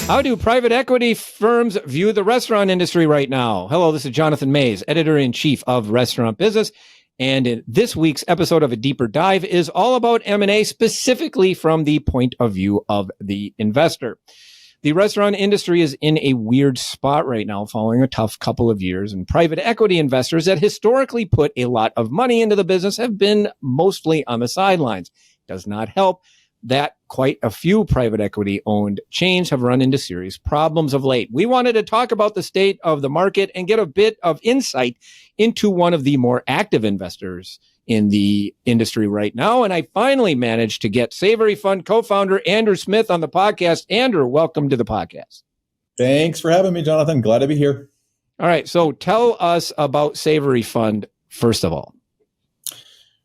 How do private equity firms view the restaurant industry right now? Hello, this is Jonathan Mays, editor-in-chief of Restaurant Business. And in this week's episode of A Deeper Dive is all about M&A, specifically from the point of view of the investor. The restaurant industry is in a weird spot right now, following a tough couple of years. And private equity investors that historically put a lot of money into the business have been mostly on the sidelines. Does not help that quite a few private equity owned chains have run into serious problems of late. We wanted to talk about the state of the market and get a bit of insight into one of the more active investors in the industry right now. And I finally managed to get Savory Fund co-founder Andrew Smith on the podcast. Andrew, welcome to the podcast. Thanks for having me, Jonathan. Glad to be here. All right. So tell us about Savory Fund, first of all.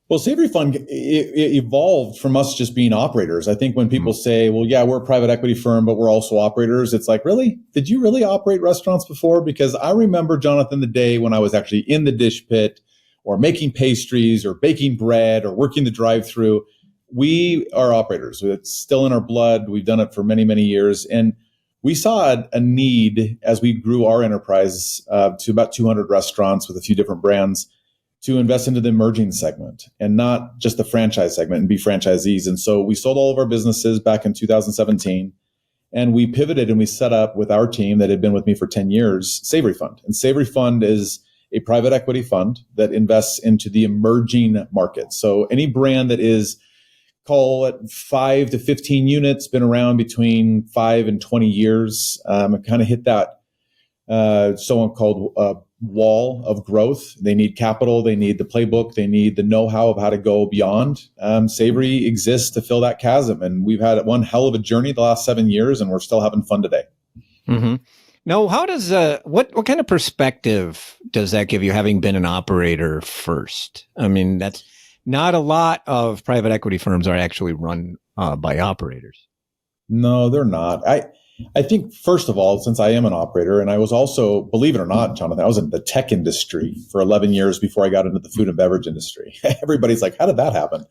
Well, Savory Fund it evolved from us just being operators. I think when people say, well, yeah, we're a private equity firm, but we're also operators, it's like, really? Did you really operate restaurants before? Because I remember, Jonathan, the day when I was actually in the dish pit or making pastries or baking bread or working the drive-through. We are operators. It's still in our blood. We've done it for many, many years. And we saw a need as we grew our enterprise to about 200 restaurants with a few different brands to invest into the emerging segment and not just the franchise segment and be franchisees. And so we sold all of our businesses back in 2017 and we pivoted and we set up with our team that had been with me for 10 years, Savory Fund. And Savory Fund is a private equity fund that invests into the emerging market. So any brand that is, call it 5 to 15 units, been around between 5 and 20 years, kind of hit that so-called wall of growth. They need capital. They need the playbook. They need the know-how of how to go beyond. Savory exists to fill that chasm. And we've had one hell of a journey the last 7 years, and we're still having fun today. Mm-hmm. Now, how does what kind of perspective does that give you, having been an operator first? I mean, that's not a lot of private equity firms are actually run by operators. No, they're not. I think, first of all, since I am an operator, and I was also, believe it or not, Jonathan, I was in the tech industry for 11 years before I got into the food and beverage industry. Everybody's like, how did that happen?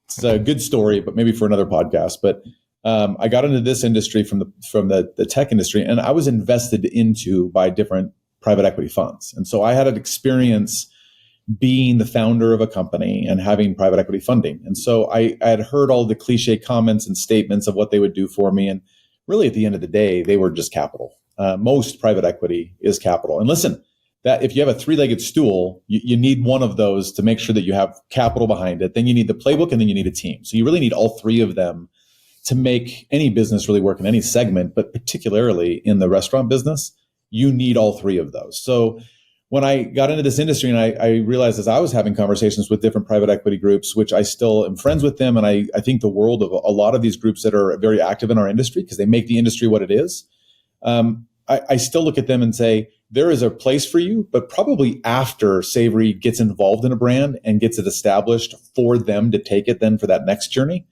It's a good story, but maybe for another podcast. But I got into this industry from the tech industry, and I was invested into by different private equity funds. And so I had an experience being the founder of a company and having private equity funding. And so I had heard all the cliche comments and statements of what they would do for me. And really, at the end of the day, they were just capital. Most private equity is capital. And listen, that if you have a three-legged stool, you need one of those to make sure that you have capital behind it. Then you need the playbook, and then you need a team. So you really need all three of them to make any business really work in any segment, but particularly in the restaurant business, you need all three of those. So when I got into this industry, and I realized as I was having conversations with different private equity groups, which I still am friends with them, and I think the world of a lot of these groups that are very active in our industry because they make the industry what it is, I still look at them and say, there is a place for you, but probably after Savory gets involved in a brand and gets it established for them to take it then for that next journey.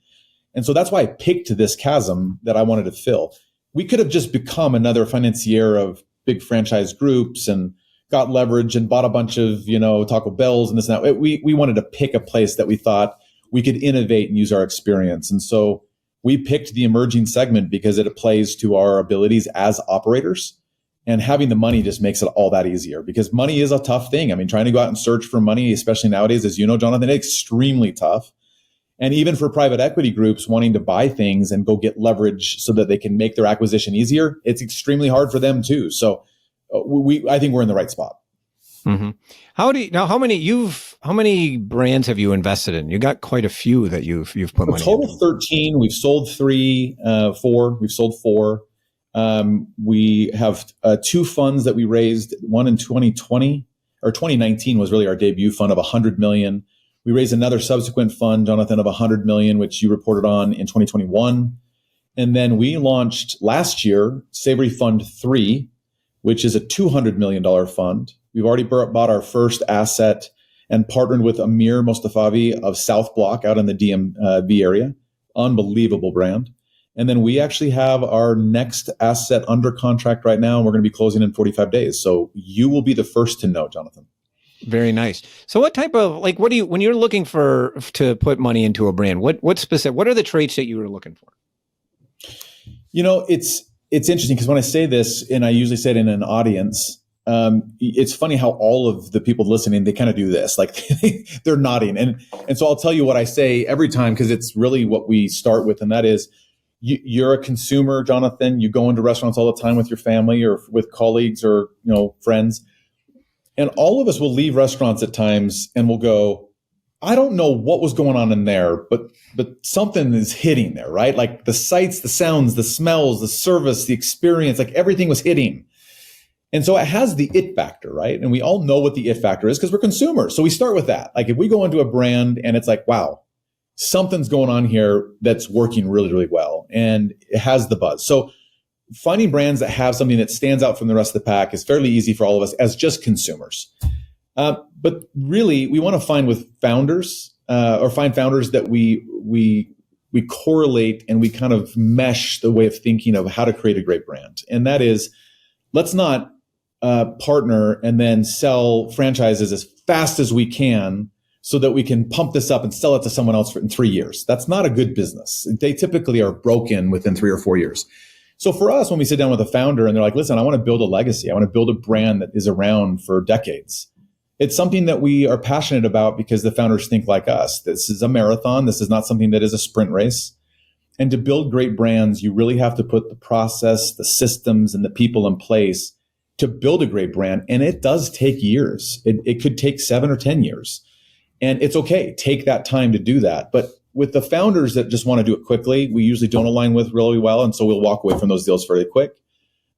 And so that's why I picked this chasm that I wanted to fill. We could have just become another financier of big franchise groups and got leverage and bought a bunch of, Taco Bells and this and that. We wanted to pick a place that we thought we could innovate and use our experience. And so we picked the emerging segment because it plays to our abilities as operators. And having the money just makes it all that easier because money is a tough thing. I mean, trying to go out and search for money, especially nowadays, as you know, Jonathan, it's extremely tough. And even for private equity groups wanting to buy things and go get leverage so that they can make their acquisition easier, it's extremely hard for them too. So I think we're in the right spot. Mm-hmm. How many brands have you invested in? You got quite a few that you've put money total into. 13. We've sold 4. We've sold 4. We have 2 funds that we raised. One in 2020 or 2019 was really our debut fund of $100 million. We raised another subsequent fund, Jonathan, of $100 million, which you reported on in 2021. And then we launched last year Savory Fund 3, which is a $200 million fund. We've already bought our first asset and partnered with Amir Mostafavi of South Block out in the DMV area. Unbelievable brand. And then we actually have our next asset under contract right now, and we're going to be closing in 45 days. So you will be the first to know, Jonathan. Very nice. So what type of, when you're looking to put money into a brand, what are the traits that you were looking for? It's it's interesting because when I say this, and I usually say it in an audience, it's funny how all of the people listening, they kind of do this, like they're nodding. And so I'll tell you what I say every time, because it's really what we start with. And that is, you're a consumer, Jonathan. You go into restaurants all the time with your family or with colleagues or, friends. And all of us will leave restaurants at times and we'll go, I don't know what was going on in there, but something is hitting there, right? Like the sights, the sounds, the smells, the service, the experience, like everything was hitting. And so it has the it factor, right? And we all know what the it factor is because we're consumers. So we start with that. Like if we go into a brand and it's like, wow, something's going on here that's working really, really well. And it has the buzz. So finding brands that have something that stands out from the rest of the pack is fairly easy for all of us as just consumers. But really, we want to find with founders or find founders that we correlate and we kind of mesh the way of thinking of how to create a great brand. And that is, let's not partner and then sell franchises as fast as we can so that we can pump this up and sell it to someone else in 3 years. That's not a good business. They typically are broken within 3 or 4 years. So for us, when we sit down with a founder and they're like, listen, I want to build a legacy. I want to build a brand that is around for decades. It's something that we are passionate about because the founders think like us. This is a marathon. This is not something that is a sprint race. And to build great brands, you really have to put the process, the systems, and the people in place to build a great brand. And it does take years. It could take 7 or 10 years. And it's okay. Take that time to do that. But with the founders that just want to do it quickly, we usually don't align with really well. And so we'll walk away from those deals fairly quick.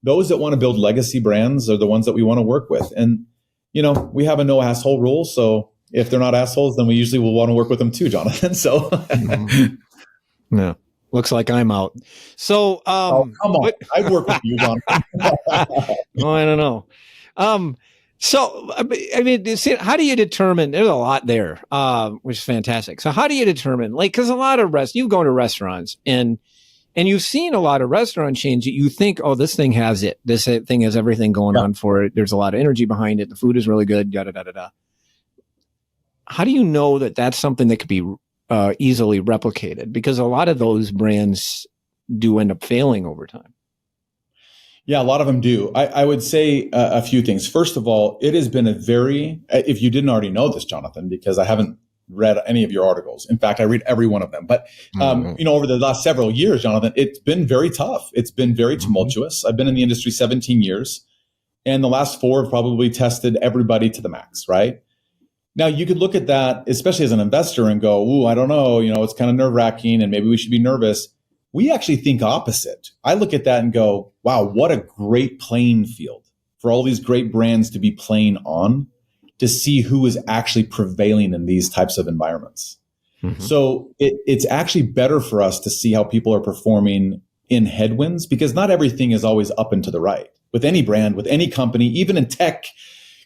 Those that want to build legacy brands are the ones that we want to work with. And we have a no asshole rule. So if they're not assholes, then we usually will want to work with them too, Jonathan. So no, looks like I'm out. So, come on, I'd work with you, Jonathan. Oh, I don't know. So, I mean, how do you determine, there's a lot there, which is fantastic. So how do you determine, like, cause a lot of you go to restaurants and you've seen a lot of restaurant chains that you think, oh, this thing has it. This thing has everything going on for it. There's a lot of energy behind it. The food is really good. Yada, yada, yada. How do you know that that's something that could be easily replicated? Because a lot of those brands do end up failing over time. Yeah, a lot of them do. I would say a few things. First of all, it has been if you didn't already know this, Jonathan, because I haven't read any of your articles. In fact, I read every one of them. But, over the last several years, Jonathan, it's been very tough. It's been very tumultuous. I've been in the industry 17 years, and the last 4 have probably tested everybody to the max, right? Now, you could look at that, especially as an investor, and go, ooh, I don't know, it's kind of nerve-wracking, and maybe we should be nervous. We actually think opposite. I look at that and go, wow, what a great playing field for all these great brands to be playing on, to see who is actually prevailing in these types of environments. Mm-hmm. So it's actually better for us to see how people are performing in headwinds, because not everything is always up and to the right. With any brand, with any company, even in tech,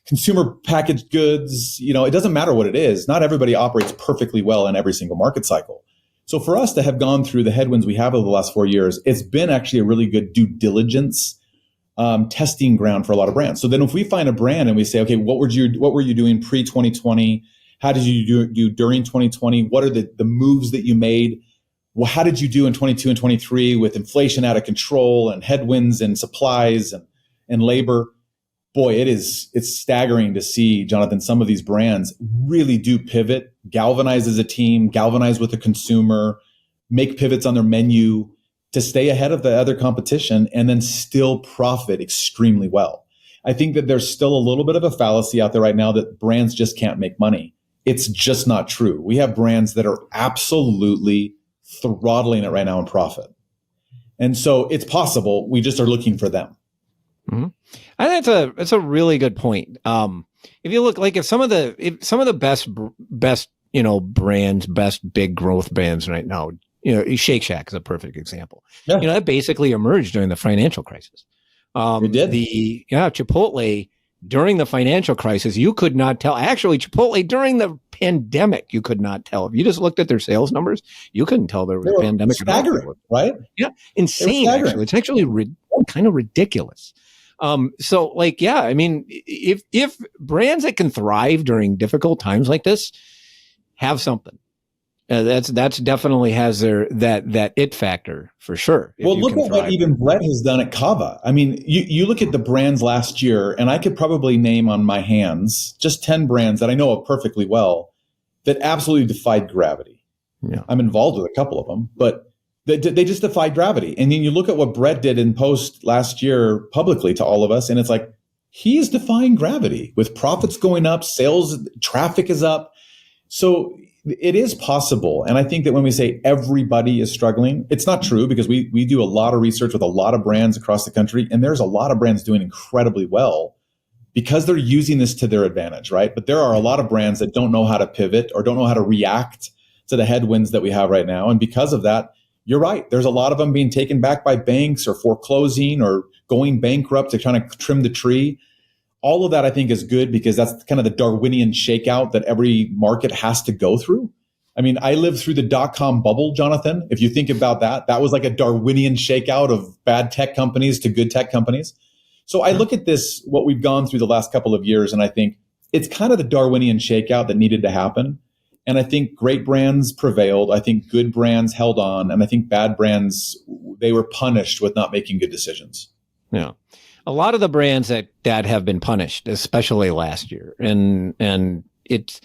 consumer packaged goods, it doesn't matter what it is. Not everybody operates perfectly well in every single market cycle. So for us to have gone through the headwinds we have over the last 4 years, it's been actually a really good due diligence testing ground for a lot of brands. So then if we find a brand and we say, okay, what were you doing pre-2020? How did you do during 2020? What are the moves that you made? Well, how did you do in 22 and 23 with inflation out of control and headwinds and supplies and labor? Boy, it's staggering to see, Jonathan, some of these brands really do pivot, galvanize as a team, galvanize with the consumer, make pivots on their menu to stay ahead of the other competition and then still profit extremely well. I think that there's still a little bit of a fallacy out there right now that brands just can't make money. It's just not true. We have brands that are absolutely throttling it right now in profit. And so it's possible. We just are looking for them. Mm-hmm. I think it's a really good point. If you look, like if some of the best brands, best big growth brands right now, Shake Shack is a perfect example. Yeah. That basically emerged during the financial crisis. It did. Chipotle during the financial crisis, you could not tell. Actually, Chipotle during the pandemic, you could not tell. If you just looked at their sales numbers, you couldn't tell there was a pandemic. Staggering, right? Yeah, insane. Actually, it's actually kind of ridiculous. If brands that can thrive during difficult times like this have something, That's definitely has that it factor for sure. Well, look at what even Brett has done at Cava. I mean, you look at the brands last year, and I could probably name on my hands just 10 brands that I know of perfectly well that absolutely defied gravity. Yeah. I'm involved with a couple of them, but they just defied gravity. And then you look at what Brett did in post last year publicly to all of us, and it's like, he's defying gravity with profits going up, sales, traffic is up. So it is possible. And I think that when we say everybody is struggling, it's not true, because we do a lot of research with a lot of brands across the country, and there's a lot of brands doing incredibly well because they're using this to their advantage, right? But there are a lot of brands that don't know how to pivot or don't know how to react to the headwinds that we have right now. And because of that, you're right. There's a lot of them being taken back by banks or foreclosing or going bankrupt. They're trying to trim the tree. All of that, I think, is good, because that's kind of the Darwinian shakeout that every market has to go through. I mean, I lived through the dot-com bubble, Jonathan. If you think about that, that was like a Darwinian shakeout of bad tech companies to good tech companies. So I look at this, what we've gone through the last couple of years, and I think it's kind of the Darwinian shakeout that needed to happen. And I think great brands prevailed. I think good brands held on. And I think bad brands, they were punished with not making good decisions. Yeah. A lot of the brands that have been punished, especially last year, and it's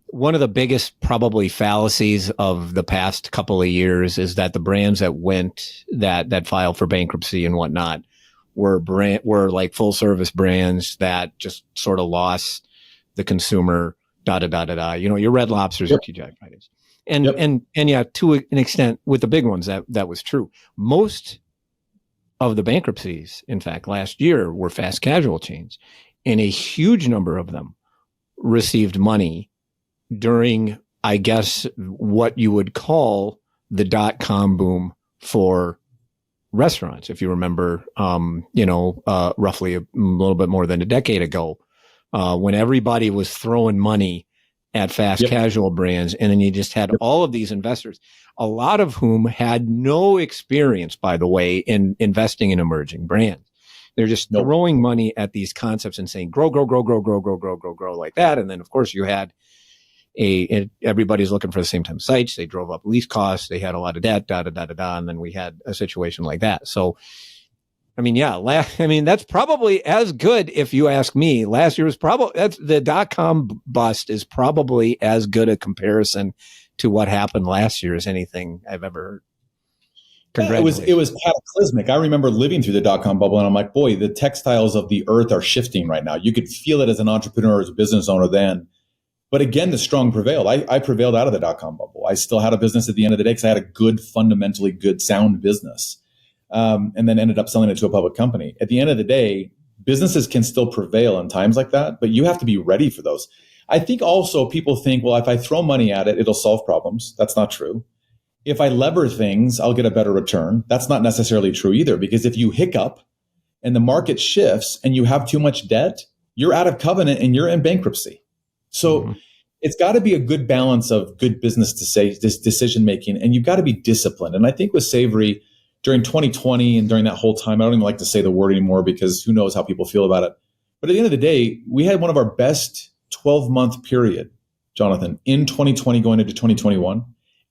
one of the biggest probably fallacies of the past couple of years is that the brands that filed for bankruptcy and whatnot were like full service brands that just sort of lost the consumer. Your Red Lobsters, yep. your TGI Fridays, and yeah, to an extent with the big ones that was true. Most of the bankruptcies, in fact, last year were fast casual chains, and a huge number of them received money during, I guess, what you would call the dot-com boom for restaurants. If you remember, roughly a little bit more than a decade ago, when everybody was throwing money at fast casual brands, and then you just had all of these investors, a lot of whom had no experience, by the way, in investing in emerging brands. They're just throwing money at these concepts and saying, grow like that. And then, of course, you had everybody's looking for the same time sites. They drove up lease costs. They had a lot of debt, and then we had a situation like that. So, I mean, that's probably as good, if you ask me. Last year was the dot-com bust is probably as good a comparison to what happened last year as anything I've ever heard. Congratulations. It was cataclysmic. I remember living through the dot-com bubble, and I'm like, boy, the textiles of the earth are shifting right now. You could feel it as an entrepreneur, as a business owner then. But again, the strong prevailed. I prevailed out of the dot-com bubble. I still had a business at the end of the day because I had a good, fundamentally good, sound business. And then ended up selling it to a public company. At the end of the day, businesses can still prevail in times like that, but you have to be ready for those. I think also people think, well, if I throw money at it, it'll solve problems. That's not true. If I lever things, I'll get a better return. That's not necessarily true either, because if you hiccup and the market shifts and you have too much debt, you're out of covenant and you're in bankruptcy. So it's got to be a good balance of good business decision making, and you've got to be disciplined. And I think with Savory, during 2020 and during that whole time, I don't even like to say the word anymore because who knows how people feel about it. But at the end of the day, we had one of our best 12-month period, Jonathan, in 2020 going into 2021.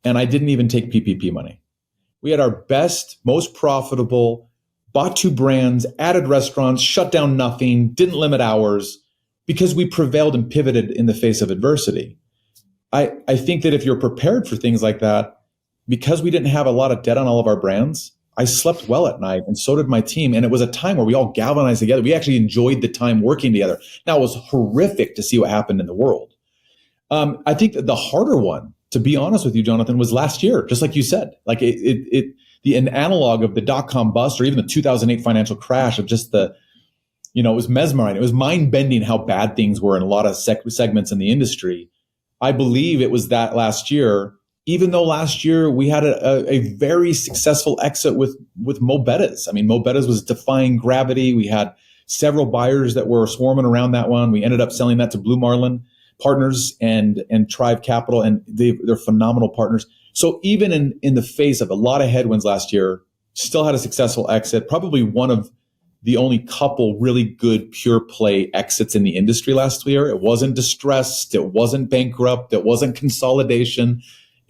And I didn't even take PPP money. We had our best, most profitable, bought 2 brands, added restaurants, shut down nothing, didn't limit hours, because we prevailed and pivoted in the face of adversity. I think that if you're prepared for things like that, because we didn't have a lot of debt on all of our brands, I slept well at night, and so did my team. And it was a time where we all galvanized together. We actually enjoyed the time working together. Now, it was horrific to see what happened in the world. I think that the harder one, to be honest with you, Jonathan, was last year, just like you said. Like an analog of the dot-com bust or even the 2008 financial crash of just it was mesmerizing. It was mind-bending how bad things were in a lot of segments in the industry. I believe it was that last year, even though last year we had a very successful exit with Bettahs. I mean, Bettahs was defying gravity. We had several buyers that were swarming around that one. We ended up selling that to Blue Marlin Partners and Tribe Capital, and they're phenomenal partners. So even in the face of a lot of headwinds last year, still had a successful exit, probably one of the only couple really good pure play exits in the industry last year. It wasn't distressed. It wasn't bankrupt. It wasn't consolidation.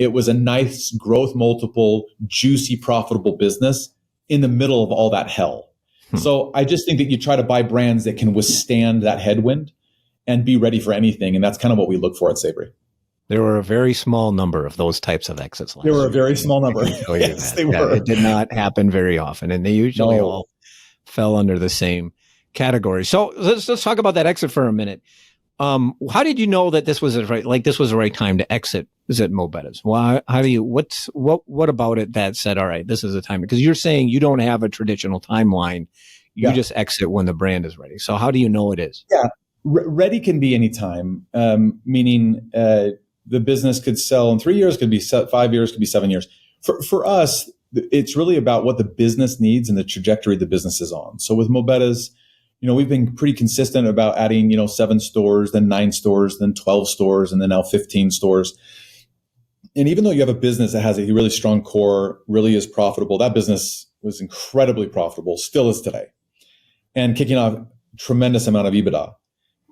It was a nice growth multiple, juicy, profitable business in the middle of all that hell. So I just think that you try to buy brands that can withstand that headwind and be ready for anything. And that's kind of what we look for at Savory. There were a very small number of those types of exits last year. There were a very small number. Yes, they were. It did not happen very often, and they usually all fell under the same category. So let's talk about that exit for a minute. How did you know that this was the right time to exit? Is it Bettahs? Why? How do you? What about it that said, all right, this is the time? Because you're saying you don't have a traditional timeline. You just exit when the brand is ready. So how do you know it is? Yeah, ready can be any time. Meaning the business could sell in 3 years, could be 5 years, could be 7 years. For us, it's really about what the business needs and the trajectory the business is on. So with Bettahs, we've been pretty consistent about adding, 7 stores, then 9 stores, then 12 stores, and then now 15 stores. And even though you have a business that has a really strong core, really is profitable, that business was incredibly profitable, still is today, and kicking off a tremendous amount of EBITDA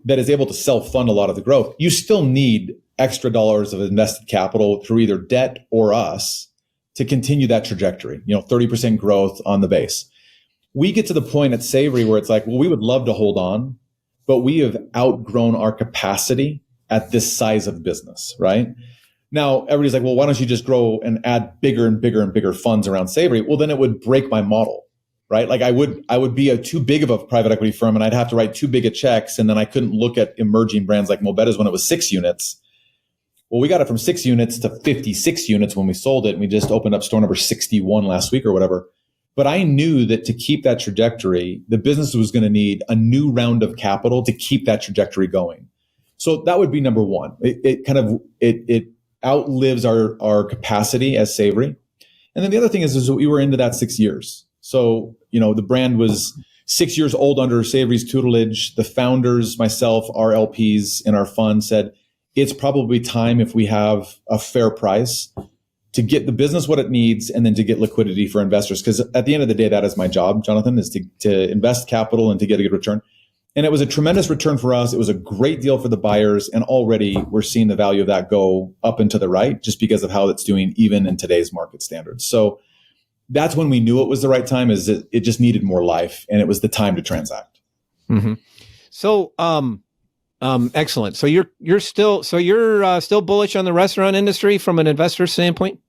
that is able to self-fund a lot of the growth. You still need extra dollars of invested capital through either debt or us to continue that trajectory, 30% growth on the base. We get to the point at Savory where it's like, well, we would love to hold on, but we have outgrown our capacity at this size of business, right? Now, everybody's like, well, why don't you just grow and add bigger and bigger and bigger funds around Savory? Well, then it would break my model, right? Like I would be too big of a private equity firm and I'd have to write too big of checks. And then I couldn't look at emerging brands like Bettahs when it was 6 units. Well, we got it from 6 units to 56 units when we sold it. And we just opened up store number 61 last week or whatever. But I knew that to keep that trajectory, the business was going to need a new round of capital to keep that trajectory going. So that would be number one. It outlives our capacity as Savory. And then the other thing is that we were into that 6 years. So, the brand was 6 years old under Savory's tutelage. The founders, myself, our LPs in our fund said, it's probably time, if we have a fair price, to get the business what it needs and then to get liquidity for investors. Because at the end of the day, that is my job, Jonathan, is to invest capital and to get a good return. And it was a tremendous return for us. It was a great deal for the buyers. And already we're seeing the value of that go up and to the right just because of how it's doing even in today's market standards. So that's when we knew it was the right time, is that it just needed more life and it was the time to transact. Mm-hmm. So, excellent. So you're still bullish on the restaurant industry from an investor standpoint?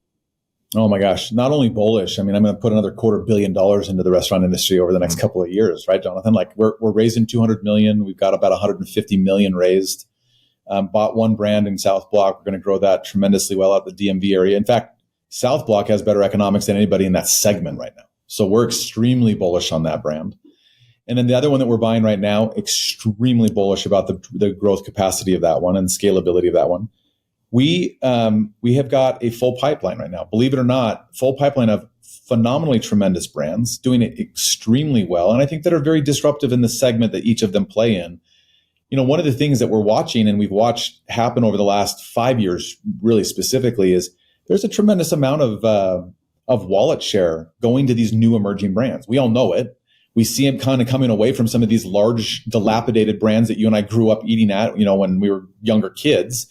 Oh my gosh. Not only bullish. I mean, I'm going to put another $250 million into the restaurant industry over the next couple of years, right, Jonathan? Like we're raising 200 million. We've got about 150 million raised. Bought one brand in South Block. We're going to grow that tremendously well out the DMV area. In fact, South Block has better economics than anybody in that segment right now. So we're extremely bullish on that brand. And then the other one that we're buying right now, extremely bullish about the growth capacity of that one and scalability of that one. We have got a full pipeline right now. Believe it or not, full pipeline of phenomenally tremendous brands doing it extremely well. And I think that are very disruptive in the segment that each of them play in. One of the things that we're watching and we've watched happen over the last 5 years, really specifically, is there's a tremendous amount of wallet share going to these new emerging brands. We all know it. We see them kind of coming away from some of these large, dilapidated brands that you and I grew up eating at, when we were younger kids.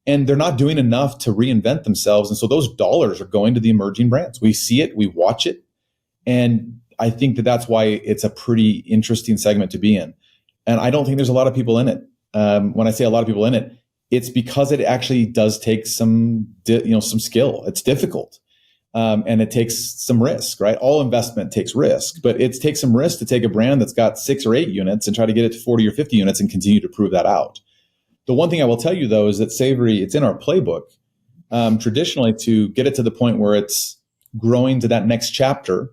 And they're not doing enough to reinvent themselves. And so those dollars are going to the emerging brands. We see it, we watch it. And I think that that's why it's a pretty interesting segment to be in. And I don't think there's a lot of people in it. When I say a lot of people in it, it's because it actually does take some skill. It's difficult. And it takes some risk, right? All investment takes risk, but it takes some risk to take a brand that's got 6 or 8 units and try to get it to 40 or 50 units and continue to prove that out. The one thing I will tell you, though, is that Savory, it's in our playbook, traditionally, to get it to the point where it's growing to that next chapter,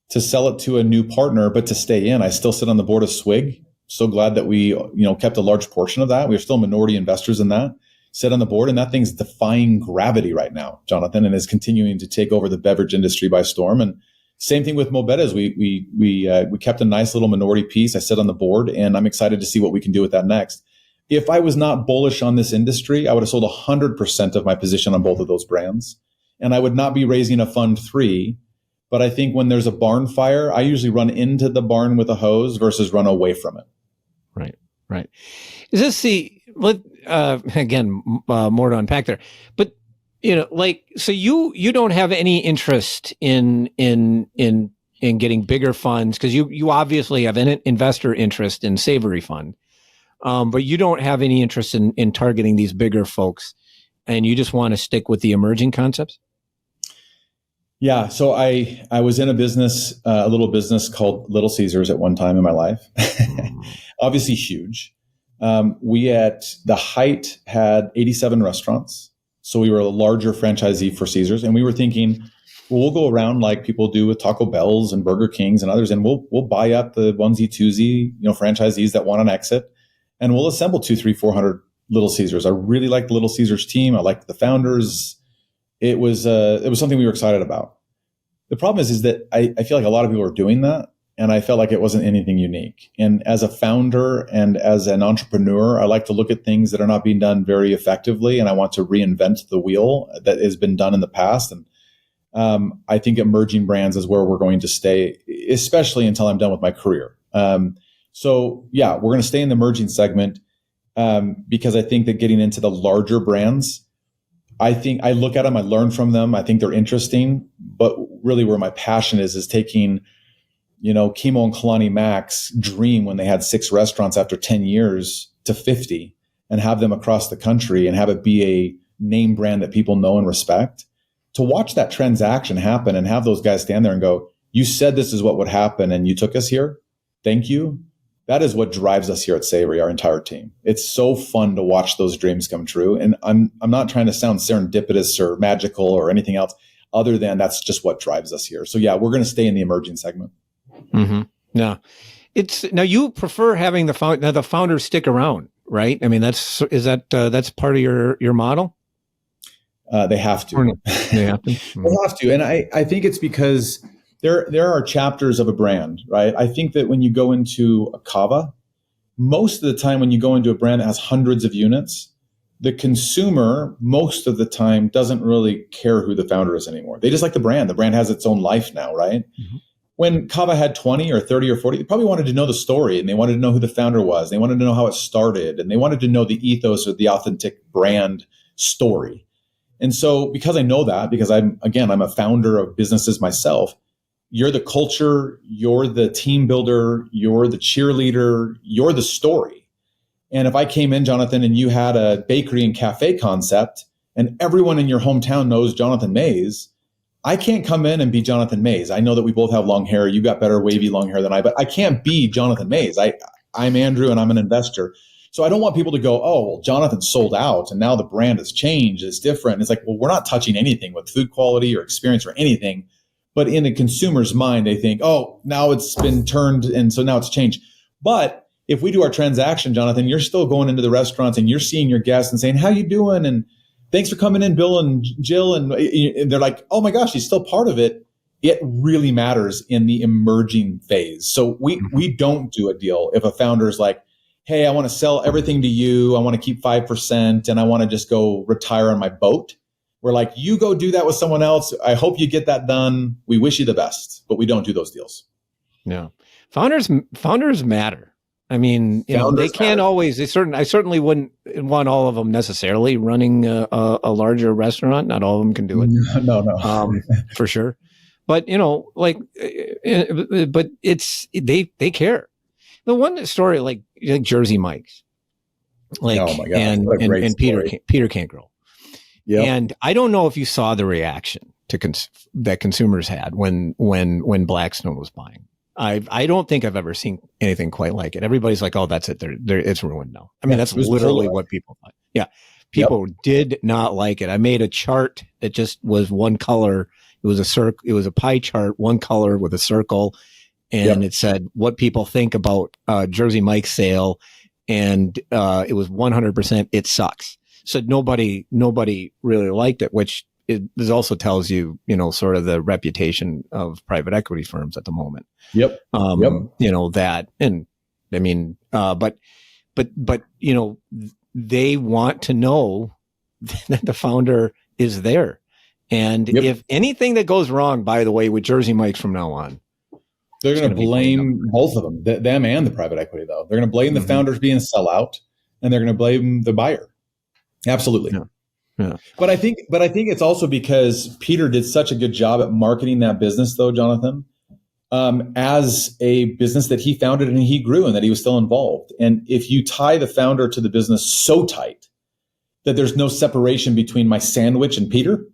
to sell it to a new partner, but to stay in. I still sit on the board of Swig. So glad that we, kept a large portion of that. We're still minority investors in that. Sit on the board, and that thing's defying gravity right now, Jonathan, and is continuing to take over the beverage industry by storm. And same thing with Bettahs. We kept a nice little minority piece. I sit on the board, and I'm excited to see what we can do with that next. If I was not bullish on this industry, I would have sold 100% of my position on both of those brands, and I would not be raising a fund 3. But I think when there's a barn fire, I usually run into the barn with a hose versus run away from it. Right. Is this again, more to unpack there, but like, so you don't have any interest in getting bigger funds, because you obviously have an investor interest in Savory Fund, but you don't have any interest in targeting these bigger folks, and you just want to stick with the emerging concepts. Yeah. So I was in a little business called Little Caesars at one time in my life. Obviously huge. We at the height had 87 restaurants. So we were a larger franchisee for Caesars, and we were thinking, well, we'll go around like people do with Taco Bells and Burger Kings and others, and we'll buy up the onesie twosie, franchisees that want an exit, and we'll assemble 200, 300, 400 Little Caesars. I really liked the Little Caesars team. I liked the founders. It was something we were excited about. The problem is that I feel like a lot of people are doing that, and I felt like it wasn't anything unique. And as a founder and as an entrepreneur, I like to look at things that are not being done very effectively, and I want to reinvent the wheel that has been done in the past. And I think emerging brands is where we're going to stay, especially until I'm done with my career. So yeah, we're going to stay in the emerging segment because I think that getting into the larger brands, I think I look at them, I learn from them. I think they're interesting, but really where my passion is taking, Kimo and Kalani Mac's dream when they had 6 restaurants after 10 years to 50 and have them across the country and have it be a name brand that people know and respect. To watch that transaction happen and have those guys stand there and go, you said this is what would happen and you took us here. Thank you. That is what drives us here at Savory, our entire team. It's so fun to watch those dreams come true. And I'm not trying to sound serendipitous or magical or anything else other than that's just what drives us here. So yeah, we're going to stay in the emerging segment. Mm-hmm. Now you prefer having the founders stick around, right? I mean, that's part of your model. They have to. They have to. Mm-hmm. They have to. And I think it's because there are chapters of a brand, right? I think that when you go into a Cava, most of the time when you go into a brand that has hundreds of units, the consumer most of the time doesn't really care who the founder is anymore. They just like the brand. The brand has its own life now, right? Mm-hmm. When Cava had 20 or 30 or 40, they probably wanted to know the story, and they wanted to know who the founder was. They wanted to know how it started, and they wanted to know the ethos or the authentic brand story. And so because I know that, because I'm a founder of businesses myself, you're the culture, you're the team builder, you're the cheerleader, you're the story. And if I came in, Jonathan, and you had a bakery and cafe concept and everyone in your hometown knows Jonathan Mays, I can't come in and be Jonathan Mays. I know that we both have long hair. You got better wavy long hair than I, but I can't be Jonathan Mays. I'm Andrew and I'm an investor. So I don't want people to go, oh, well, Jonathan sold out and now the brand has changed. It's different. It's like, well, we're not touching anything with food quality or experience or anything. But in the consumer's mind, they think, oh, now it's been turned, and so now it's changed. But if we do our transaction, Jonathan, you're still going into the restaurants and you're seeing your guests and saying, how you doing? And thanks for coming in, Bill and Jill. And they're like, oh my gosh, he's still part of it. It really matters in the emerging phase. So we don't do a deal if a founder is like, hey, I want to sell everything to you. I want to keep 5% and I want to just go retire on my boat. We're like, you go do that with someone else. I hope you get that done. We wish you the best, but we don't do those deals. No, founders matter. I mean, they can't always. I certainly wouldn't want all of them necessarily running a larger restaurant. Not all of them can do it. No, for sure. But but they care. The one story like Jersey Mike's, like, oh my God, and Peter Can't-Grill. Yep. And I don't know if you saw the reaction that consumers had when Blackstone was buying. I don't think I've ever seen anything quite like it. Everybody's like, oh, that's it. It's ruined now. I mean, that's literally what people thought. Yeah. People did not like it. I made a chart that just was one color. It was a circle. It was a pie chart, one color with a circle. And it said what people think about Jersey Mike's sale. And it was 100%. It sucks. So nobody really liked it, which this also tells you, sort of the reputation of private equity firms at the moment. Yep. That, and I mean, but they want to know that the founder is there. And if anything that goes wrong, by the way, with Jersey Mike's from now on, they're going to blame both of them, them and the private equity, though. They're going to blame the founders being a sellout, and they're going to blame the buyer. Absolutely. Yeah. But I think it's also because Peter did such a good job at marketing that business, though, Jonathan, as a business that he founded and he grew and that he was still involved. And if you tie the founder to the business so tight that there's no separation between my sandwich and Peter,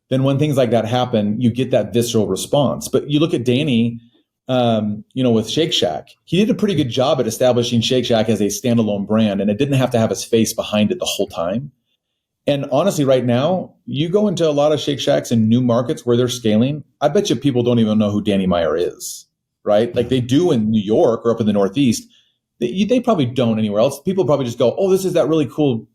then when things like that happen, you get that visceral response. But you look at Danny, with Shake Shack, he did a pretty good job at establishing Shake Shack as a standalone brand, and it didn't have to have his face behind it the whole time. And honestly, right now, you go into a lot of Shake Shacks in new markets where they're scaling. I bet you people don't even know who Danny Meyer is, right? Like they do in New York or up in the Northeast. They probably don't anywhere else. People probably just go, oh, this is that really cool,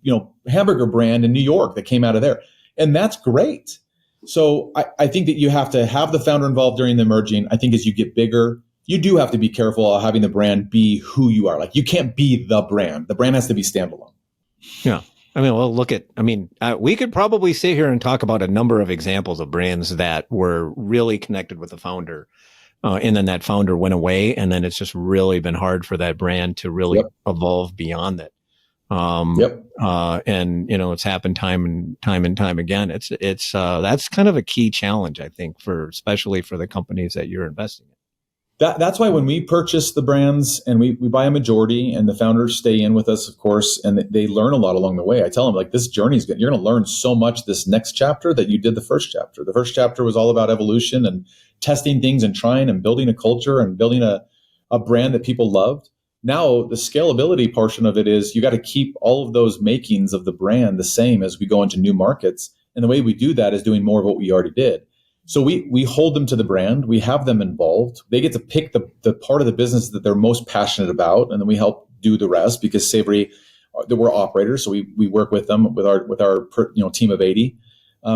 hamburger brand in New York that came out of there. And that's great. So I think that you have to have the founder involved during the merging. I think as you get bigger, you do have to be careful of having the brand be who you are. Like you can't be the brand. The brand has to be standalone. Yeah. We could probably sit here and talk about a number of examples of brands that were really connected with the founder. And then that founder went away, and then it's just really been hard for that brand to really evolve beyond that. It's happened time and time again. It's that's kind of a key challenge, I think, especially for the companies that you're investing in. That's why when we purchase the brands and we buy a majority and the founders stay in with us, of course, and they learn a lot along the way. I tell them, like, this journey you're going to learn so much this next chapter that you did the first chapter. The first chapter was all about evolution and testing things and trying and building a culture and building a brand that people loved. Now, the scalability portion of it is you got to keep all of those makings of the brand the same as we go into new markets. And the way we do that is doing more of what we already did. So we hold them to the brand. We have them involved. They get to pick the part of the business that they're most passionate about, and then we help do the rest because Savory, we're operators, so we work with them with our team of 80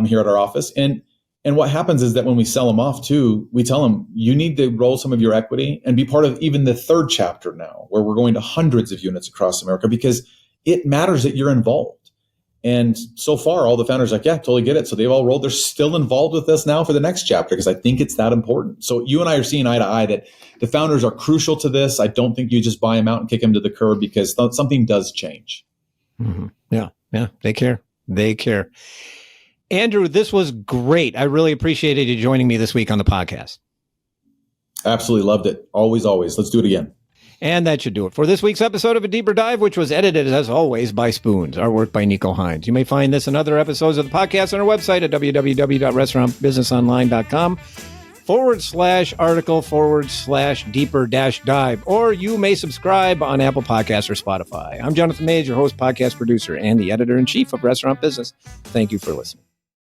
here at our office. And what happens is that when we sell them off too, we tell them you need to roll some of your equity and be part of even the third chapter now, where we're going to hundreds of units across America because it matters that you're involved. And so far, all the founders are like, yeah, totally get it. So they've all rolled. They're still involved with us now for the next chapter because I think it's that important. So you and I are seeing eye to eye that the founders are crucial to this. I don't think you just buy them out and kick them to the curb because something does change. Mm-hmm. Yeah. They care. Andrew, this was great. I really appreciated you joining me this week on the podcast. Absolutely loved it. Always. Let's do it again. And that should do it for this week's episode of A Deeper Dive, which was edited, as always, by Spoons, artwork by Nico Hines. You may find this and other episodes of the podcast on our website at www.restaurantbusinessonline.com/article/deeper-dive, or you may subscribe on Apple Podcasts or Spotify. I'm Jonathan Mays, your host, podcast producer, and the editor-in-chief of Restaurant Business. Thank you for listening.